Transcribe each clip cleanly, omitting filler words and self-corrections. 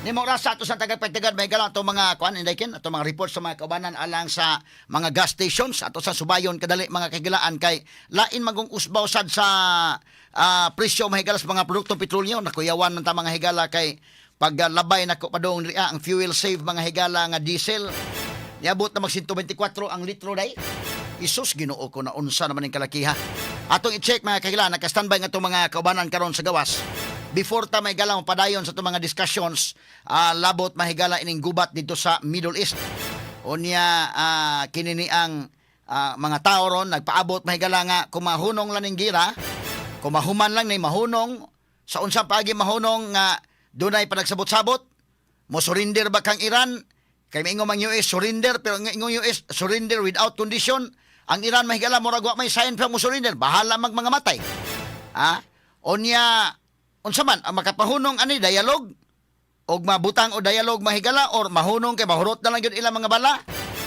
Nimo rasa ato sa tagapagtagad may gala ato mga kuan inday ato mga reports sa mga kaubanan alang sa mga gas stations ato sa subayon kadali mga kagilaan kay lain magong usbaw sad sa presyo mahigala sa mga produktong petrolyo nakuyawan man ta mga higala kay paglabay nako padong ang fuel save mga higala nga diesel niabot na mag 124 ang litro day. Isus Ginoo ko na unsa naman ning kalakiha. Atong i-check mga kagilaan naka-standby nga itong mga kaubanan karon sa gawas. Before ta may galang padayon sa itong mga discussions, labot mahigala ining gubat dito sa Middle East. Unya kinini ang mga tao ron nagpaabot mahigala nga kumahunong lang ning gira, kumahuman lang ni mahunong sa unsa paagi mahunong nga dunay panagsabot-sabot. Mo surrender ba kang Iran? Kay maingon mang US surrender pero ingong US surrender without condition. Ang Iran mahigala murag wa may sign pa mo surrender, bahala mga matay. Unya unsa man ang makapahunong ani dialog og mabutang o dialog mahigala or mahunong kay mahurot na lang gyud ilang mga bala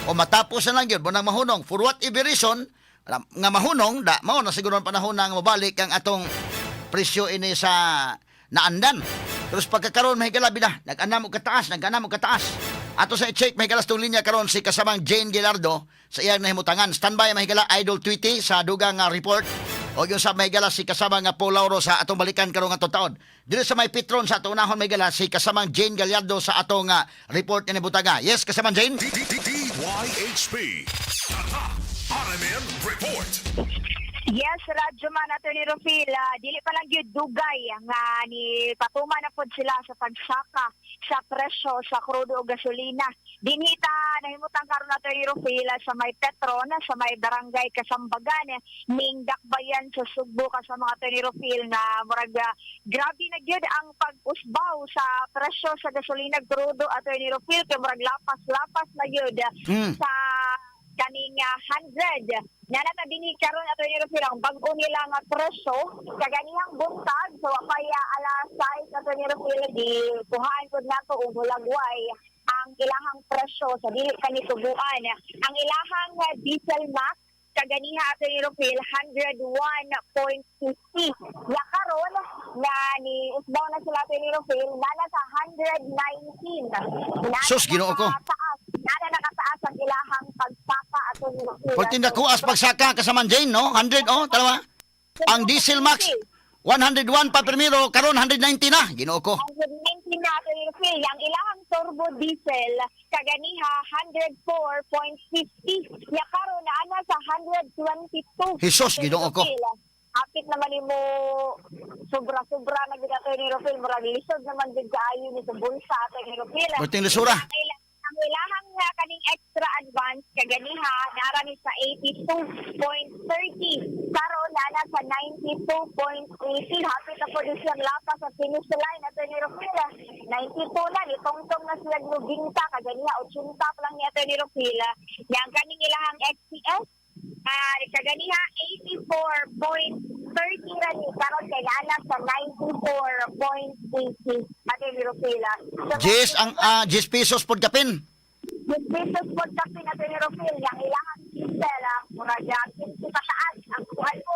o matapos na lang gyud bunang mahunong for whatever reason nga mahunong da mao na siguro ang panahon na nga mabalik ang atong presyo ini sa naandan. Terus pagkakaroon mahigala bida nag-anam og kataas ato sa i-check mahigala sa linya karon si kasamang Jane Gilardo sa iyang nahimutangan standby mahigala Idol Tweety sa dugang report. O yung sa may gala si kasamang Paul Lauro sa atong balikan karong atong taon. Dili sa may Petron sa atong unahon may gala si kasamang Jane Gallardo sa atong report ni Butaga. Yes, kasamang Jane? DYHP RMN Report. Yes, Radyo Man, Atty. Rufil, dili pa lang yun dugay nga ni patuman na pod sila sa pagsaka sa presyo sa krudo o gasolina. Dinita nahimutang karon Atty. Rufil sa may Petron, sa may barangay Kasambagan, ning dakbayan sa Sugbo ka sa mga Atty. Rufil nga murag grabe na gyud ang pag-usbaw sa presyo sa gasolina krudo Atty. Rufil kay murag lapas-lapas na gyud sa kaning 100 nanata dinhi karon ato ni Rufil ang bag-o nila nga presyo kaganihang buntag so pay alas 6 ato ni Rufil di kuhaan pud nato og hulagway ang ilahang presyo sa dili kanitubuan ang ilahang diesel max kaganiha ato ni Rufil 101.50 ya karon na ni usbaw na sila ato ni Rufil nana sa 119 Sus Ginoo ko. Nana nakataas ang ilahang pagsaka ato ni Rufil. Pagtinda ko as pagsaka kasamang Jane no 100 talawa. Ang diesel max 101 pa primero karon 190 na Ginoo ko. 119 na ato ni Rufil ang ilahang turbo diesel kaganiha 104.50 ya karon na ana sa 122. Jesus Ginoo ko. Apit naman mo sobra-sobra na gid ato ni Rufil murag lisod naman gid kaayo ni sa bulsa ato ni Rufil. Buting lisura. Ang ilahang kaning extra advance kaganiha nara ni sa 82.30 karon na sa 92.80 hapit na po din siyang lapas sa finish line ato ni Rufil 92 na nitongtong na sila gubinta kaganiha 80 pa lang ni ato ni Rufil yang kaning ilahang XCS kaganiha 84.30 rani karon kay ana sa 94.80 ato ni Rufil. Jess ang 10 pesos pod kapin. 10 pesos po kasi na ni Rufil yung ilahang diesel murag 50 pataas ang kuhan po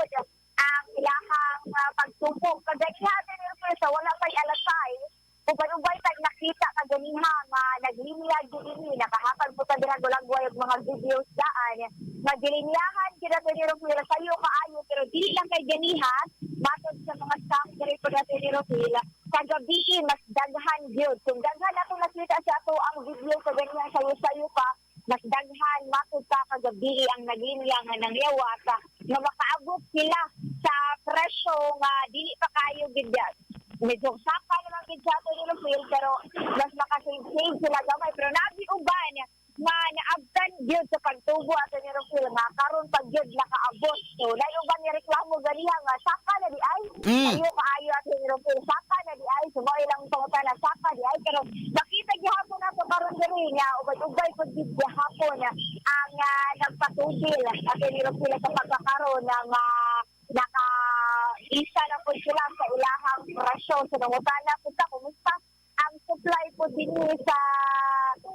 ang ilahang pagtupok kaganiha ni Rufil sa wala pa'y alasay ubay-ubay tag nakita kaganiha nga nagliniag din nakahakal po ta dira gulagway og mga videos daan naglinyahan kita ni Rufil sayo kaayo pero dili lang kay ganiha matod sa mga staff diri po natin ni Rufil kagabi mas daghan gyud kung daghan ato nakita sa ato ang video sa ganyan sayo-sayo pa mas daghan matod ka kagabi ang naglinyang nga nangyawat nga makaabot sila sa presyo nga dili pa kayo gid medyo saka naman gid sa ato ni Rufil pero mas makasave sila gamay pero nabi uban nga naabtan gyud sa pagtubo ato ni Rufil nga karon pag gyud nakaabot so layo ba ni reklamo ganiha nga saka na di ay ayo kaayo ato ni Rufil saka na di ay sumo ilang pangutan na saka di ay pero nakita gihapon nato karon diri nga ubay-ubay pud gid gihapon ang nagpatubil ato ni Rufil sa pagkakaroon ng naka-isa na po sila sa ilahang presyo sa nangutana po sa kumusta ang supply po din sa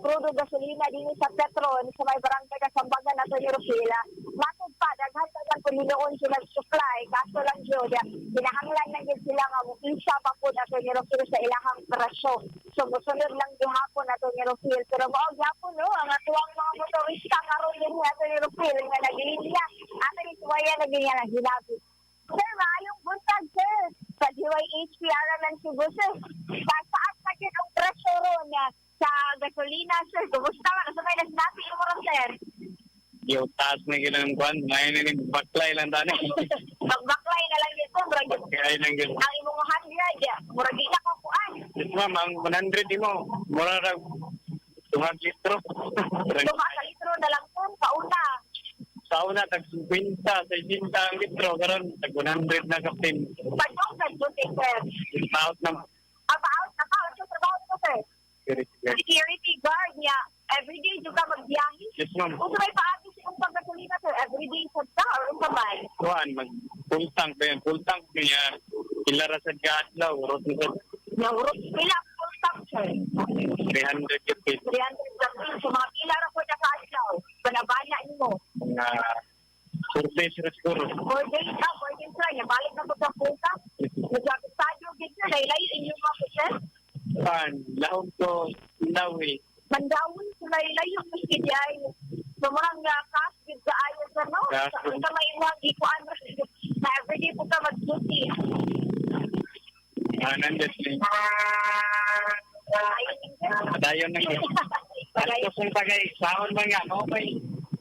crudo gasolina din sa Petron sa may barangay Kasambagan na ni Rufil matod pa daghan po niloon sila supply kaso lang jud kinahanglan na gid sila nga isa pa po na ni Rufil sa ilahang presyo sumusunod lang gihapon ato ni Rufil. Pero mao gyapon no, ang atuang mga motorista karon din ato ni Rufil nga naglinya. Ato ni Suwaya naglinya na gilabit. Sir, maayong buntag, sir. Sa DYHP Araman Cebu, sir. Taas na yun ang presyo ron sa gasolina, sir. Kumusta man? Sa may nasinati mo ron, sir? Yung taas na ginang kwan, ngayon na yung baklay lang tani. Magbaklay na lang dito, murag Kaya nang gin. ang imong 100, murag di na kukuan. Yes ma'am, ang 100 mo, mura na 200 litro. Duha ka litro na lang po, pauna. Sa una, tag 50, 60 ang litro, karon tag 100 na kaptin. Pagkong sa butik, sir. Out na. About na ka, sa trabaho nito, sir. Correct. Security guard niya. Everyday juga magbiyahe. Yes ma'am. Kung may paagi sa kong pagkasulina, sir, everyday sa ta or ang kamay. Kuhan, mag full tank ba yan? Full tank niya. Ilara sa gatlaw, urot na sa Naurot pila full stop, sir. 300 kapit. 300 lang. So mga pila ra po na kaadlaw. Banabana mo. Nga, survey sila siguro. 4 days na, 4 days na. Balik na po sa punta. Nagkakastadyo, gito, laylay inyong mga po, sir. Kuhan, lahog ko, ilawi. Mandawin sila yung miski di ay sumurang kas with the ayos ano sa may iwag di ko ano na everyday po ka mag-duty Nandit ni. Dayon na yun. Tapos kung tagay, sahon man nga, maupay.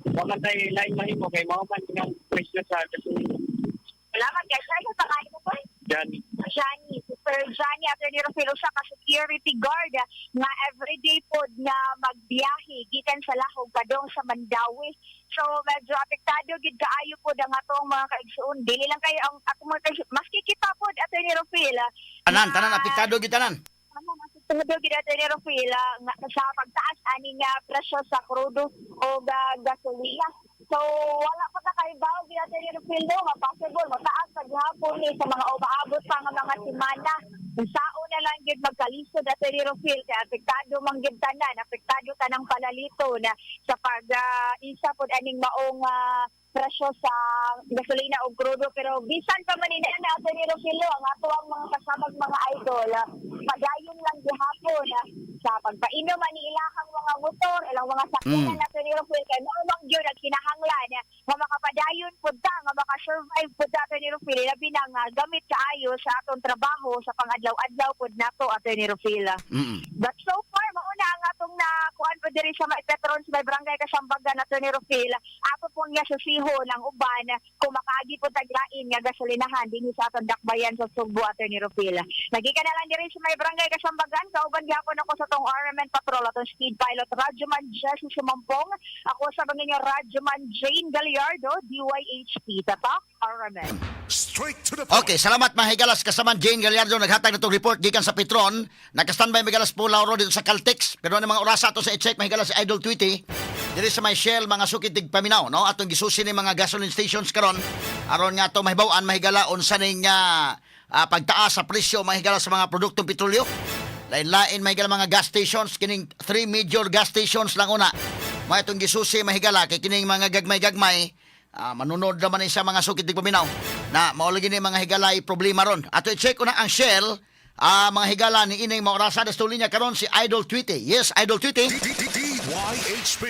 Mamatay lain mahimo kay maupan ng presyo sa gasolina. salamat guys ay sa kain mo po Johnny. Johnny, Super Johnny at ni Rufilo siya ka security guard nga everyday po na magbiyahe gikan sa Lahog padong sa Mandawi. So medyo apektado gid kaayo po ang atong mga kaigsuon. Dili lang kayo ang atong mga kaigsuon. Maski kita po at ni Rufilo. Tanan apektado gid tanan. Tungod gid ato ni Rufila nga sa pagtaas ani nga presyo sa krudo o gasolina. So wala pa kay bawo gid ato ni Rufilo nga possible mataas sa gihapon ni sa mga umaabot pa nga mga semana. Sao na lang gid magkalisod ato ni Rufil kay apektado man gid tanan, apektado tanang palalito na sa pag isa pod aning maong presyo sa gasolina o krudo. Pero bisan pa man ina na ato ni Rufilo ang ato ang mga kasabag mga idol padayon lang gihapon sa pagpainom ani ilahang mga motor ilang mga sakyanan nato ni Rufil kay mao mang gyud ang kinahanglan nga makapadayon pud ta nga maka-survive pud ta ato ni Rufil labi na nga gamit kaayo sa atong trabaho sa pangadlaw-adlaw pud nato ato ni Rufil. But so far mao na ang atong nakuan pud diri sa may Petron sa may barangay Kasambagan ato ni Rufil. Ato po niya sa siho ng uban kung makaagi po taglain nga gasolinahan dinhi sa atong dakbayan sa Sugbo ato ni Rufil. Lagi ka na lang diri sa may barangay Kasambagan kauban gyapon ako sa tong RMN Patrol atong speed pilot Radyoman Jesse Sumampong. Ako sa mga inyo Radyoman Jane Gallardo DYHP Tatak RMN. Straight to the point. Okay, salamat mga higalas kasaman Jane Gallardo naghatag natong report gikan sa Petron. Naka-standby mga higalas po Lauro dito sa Caltex. Pero ano mga oras ato sa i-check mga higalas si Idol Tweety. Diri sa may Shell mga sukit tig paminaw no atong gisusi ni mga gasoline stations karon aron nga to mahibaw-an mahigala unsa ning pagtaas sa presyo mahigala sa mga produktong petrolyo. Lain-lain mahigala mga gas stations kining 3 major gas stations lang una. May itong gisusi mahigala kay kining mga gagmay-gagmay manunod naman sa mga sukit tig paminaw na maulagi ni mga higalay problema ron. Ato i-check ko na ang Shell mga higala ni ining mga orasa sa linya karon si Idol Tweety. Yes, Idol Tweety. DYHP.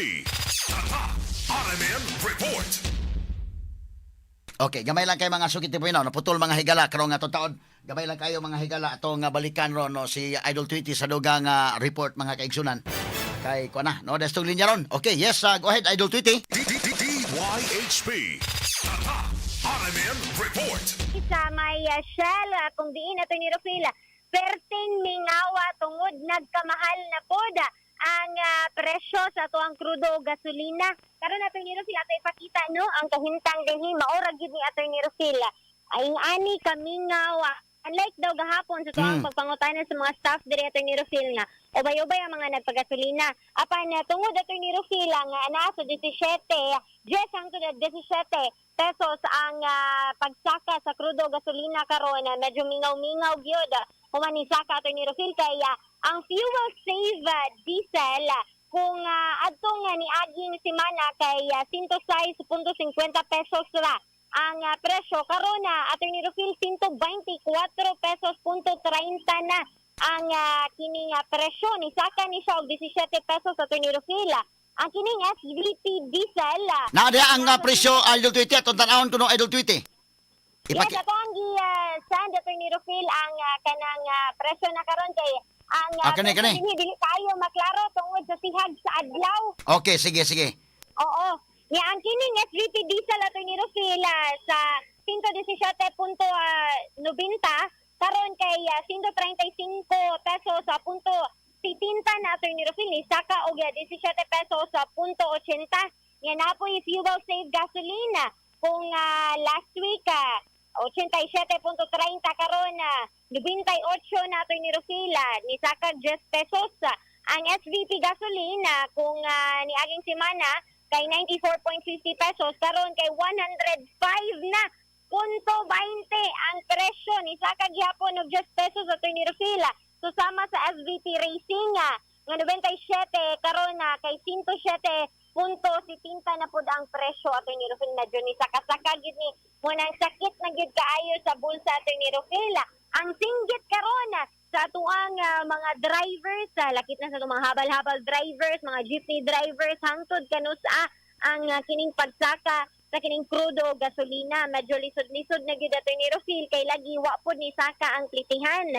RMN Report. Okay, gamay lang kay mga sukit po naputol mga higala karong nga taon. Gamay lang kayo mga higala atong balikan ron no si Idol Tweety sa dugang report mga kaigsunan. Kay ko na no destong linya ron. Okay, yes, go ahead Idol Tweety. DYHP. RMN Report. Sa may Shell, kung diin nato ni Rufila, perting mingawa tungod nagkamahal na poda ang presyo sa tuang krudo o gasolina. Karon nato ni Rufila ato ipakita no ang kahintang dinhi maura gid ni ato ni Rufila. Ay ani kamingawa. Unlike daw gahapon sa tuang pagpangutana sa mga staff diri ato ni Rufila nga ubay-ubay ang mga nagpagasolina. Apan tungod ato ni Rufila nga ana sa 17 hangtod 17 pesos ang pagsaka sa krudo gasolina karon medyo mingaw-mingaw gyud human ni saka ato ni Rufil kaya ang fuel save diesel kung adto nga ni agi ni semana kay 106.50 pesos ra ang presyo karon ato ni Rufil 124 pesos punto 30 na. ang kining presyo ni saka ni siya og 17 pesos sa Attorney Rufila. Ang kining SVP diesel Na dia ang presyo Idol Tweety atong tan-awon kuno Idol Tweety. yes, ato ang send Attorney Rufil ang kanang presyo na karon kay ang kani. presyo dili kayo maklaro tungod sa sihag sa adlaw. Okay, sige. Oo. Nga ang kining SVP diesel Attorney Rufil sa 117.90 karon kay 135 pesos sa punto 70 na Attorney Rufil ni saka og 17 pesos sa punto 80. Yan na po if you will save gasolina kung last week 87.30 karon 98 na Attorney Rufila ni saka 10 pesos ang SVP gasolina kung niaging semana kay 94.50 pesos karon kay 105 na punto 20 ang presyo ni saka gihapon og 10 pesos Attorney Rufila susama sa SVP Racing nga 97 karon kay 107.70 na pud ang presyo Attorney Rufila na ni saka gid ni munang sakit na gid kaayo sa bulsa Attorney Rufila ang singgit karon sa atuang mga drivers lakit na sa itong mga habal-habal drivers mga jeepney drivers hangtod kanusa ang kining pagsaka sa kining krudo o gasolina medyo lisod-lisod na gyud Attorney Rufil kay lagi wa pud ni saka ang plitihan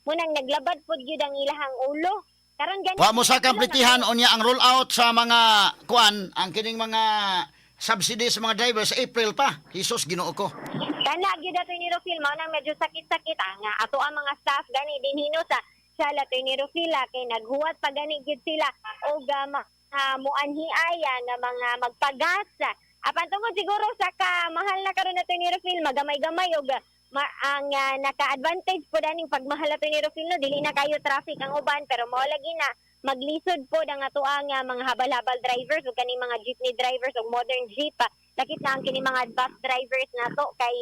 munang naglabad pud gyud ang ilahang ulo karon gani Wa mo sa kamplitihan unya ang roll out sa mga kuan ang kining mga subsidy sa mga drivers sa April pa. Jesus Ginoo ko. kana gyud Attorney Rufil mao nang medyo sakit-sakit ang ato ang mga staff gani dinhino sa Attorney Rufil kay naghuwat pa gani gyud sila og muanhiaya nga mga magpagas apan tungod siguro sa kamahal na karon nato ni Rufil magamay-gamay og ang naka-advantage po daning pagmahal nato ni Rufil no dili na kayo traffic ang uban pero mao lagi na maglisod po ang ato ang mga habal-habal drivers o kaning mga jeepney drivers o modern jeep lakit na ang kini mga bus drivers nato kay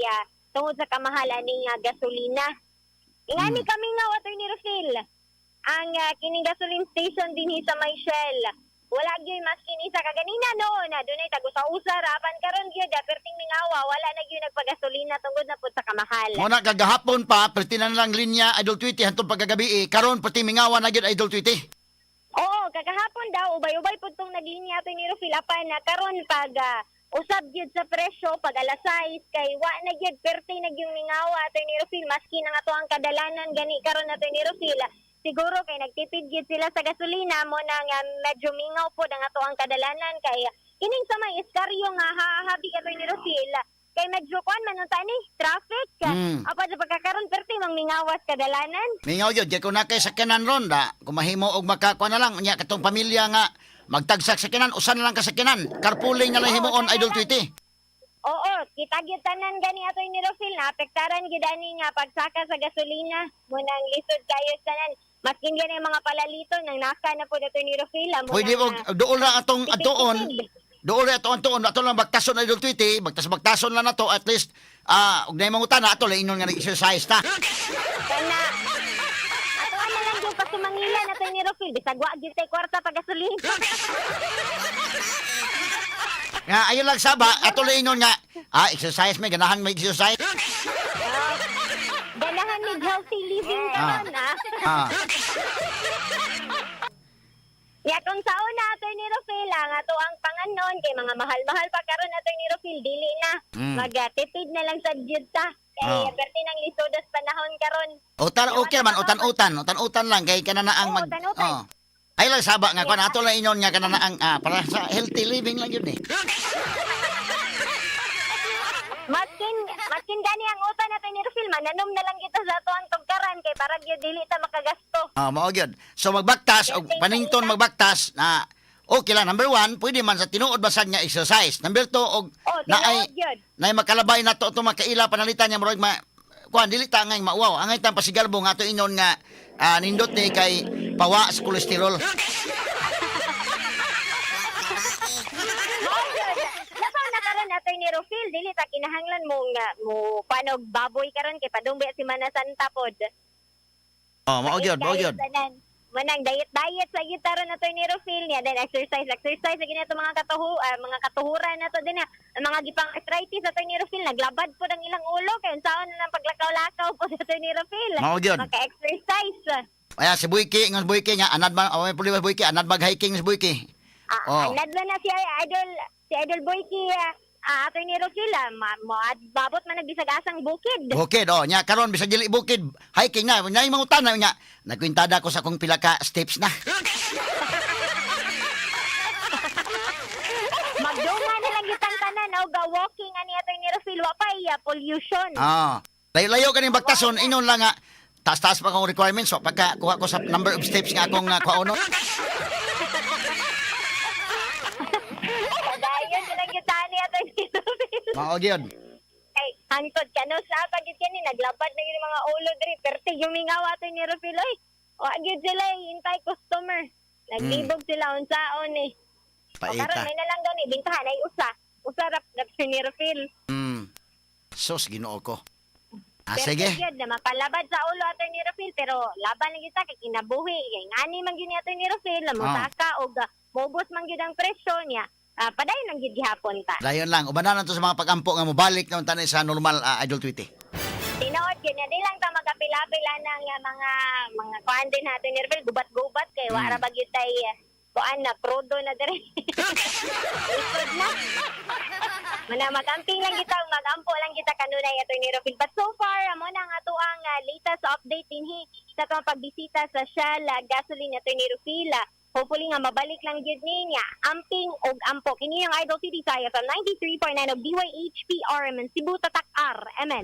tungod sa kamahalan ni gasolina ingani kami nga Attorney Rufil ang kining gasoline station dinhi sa May Shell wala gyud maskin isa kaganina noon dunay tagusa-usa rapan karon gyud perting mingawa wala na gyud nagpagasolina tungod na pud sa kamahal. Muna kagahapon pa pertinan lang linya Idol Tweety hantong pagkagabi karon perting mingawa na gyud Idol Tweety. Oo, kagahapon daw ubay-ubay pud tong naglinya ato ni Rufil apan karon pag usab gyud sa presyo pag alas 6 kay wa na gyud perting nagyung mingawa ato ni Rufil maski nang ato ang kadalanan gani karon ato ni Rufil. Siguro kay nagtipid gyud sila sa gasolina mo nang medyo mingaw po ang ato ang kadalanan kay kining sa may iskaryo nga habi ka ni Rufil kay medyo kuan man ni traffic apa sa pagkakaroon perti mang mingawas kadalanan Mingaw yun, di ko na kay sakyanan ron da. Kung mahimo og makakuha na lang, unya katong pamilya nga, magtagsak sakyanan, usan na lang kasakyanan. Carpooling na lang himuon, Idol Tweety. Oo, kita gyud tanan gani ato ni Rufil na apektaran gyud ani nga pagsaka sa gasolina munang lisod kayo tanan maskin gani mga palalito nang naka na po dato ni Rufil Pwede mo, doon lang atong atoon. Doon lang atong atoon, ato lang bagtason, Idol Tweety. Bagtason lang na to, at least, og na yung mga utan, ato lang inon nga nag-exercise ta. kana ato na lang yung pasumangilan ato ni Rufil bisag wa gyud tay kwarta pa gasolina Nga, ayun lang saba, ato lang inon nga, exercise may, ganahan may exercise. ganahan ni healthy living karon Ya kung saon na ato ni Rufil ang ato ang panganon kay mga mahal-mahal pa karon ato ni Rufil dili na magatipid na lang sa judta kay perti nang lisodas panahon karon. Okay man, utan lang, kay kanana ang utan-utan. Ay lang saba nga, kung ato lang inon nga kanana ang, para sa healthy living lang yun eh. Maskin gani ang utan nato ni Rufil mananom na lang kita sa ato ang tugkaran kay para gyud dili ta makagasto. Mao gyud. So magbaktas og panington magbaktas na okay lang. Number 1, pwede man sa tinuod basag nga exercise. Number 2, og tinuod gyud. na makalabay na to makaila panalitan niya murag kuan dili ta ngay mauwaw. Angay ta pasigalbo nga to inon nga nindot ni kay pawa sa kolesterol. Attorney Rufil dili ta kinahanglan mo nga mo panog baboy karon kay padumbi si Mana Santa pod. Mao gyud. Manang diet sa gitaron Attorney Rufil niya then exercise sa ginato mga katuhuran nato din ang mga gipang arthritis Attorney Rufil naglabad pod ang ilang ulo kay unsaon na nang paglakaw-lakaw pod Attorney Rufil. Mao gyud. Maka-exercise. Ay si Buiki, nga Buiki nga anad ba may problema Buiki, anad bag hiking si Buiki. Oh. Anad ba na si Idol Boyki, Attorney Rofila, babot man nagbisag-asang bukid. Bukid nya karon bisag dili bukid, hiking na. Nya imong utana nya. Nagkwintada ko sa akong pila ka steps na. Magdunga na lang itang tanan o ga-walking ani Attorney Rofil, wapay pollution. Layo-layo kaning bagtason inon lang nga taas-taas pa akong requirements so pagka kuha ko sa number of steps nga akong kuha Padayon na lang itang ni Attorney Rofil. Mao gyud. Ay, hangtod ka no sa pagit kani naglabad na yung mga ulo diri perti yumingaw Attorney Rofil oy. O agid sila hintay customer. Naglibog sila unsaon eh. O karon Paita. may na lang daw ni bintahan ay usa rap Attorney Rofil. Sus ginoo ko. Pero Sige. yun, na mapalabad sa ulo Attorney Rofil pero laban lang kita kay kinabuhi kay ngani man gyud ni Attorney Rofil lamutaka og mobos man gyud ang presyo niya. Padayon lang gyud gihapon ta. Dayon lang ubanan to sa mga pagampo nga mobalik na tanay sa normal Idol Tweety. Tinuod gyud niya di lang ta magapila-pila ng mga kuan din natin ni Rofil gubat-gubat kay wala ba gyud tay kuan na krudo na diri. Ikod na. Mana magamping lang kita, magampo lang kita kanunay Attorney Rofil. But so far, amo na nga to ang latest update dinhi sa itong pagbisita sa Shell gasoline Attorney Rofil. Hopefully nga mabalik lang gyud niya amping og ampo. Kini ang Idol City Saya sa 93.9 of DYHP RMN Cebu Tatak R. Amen.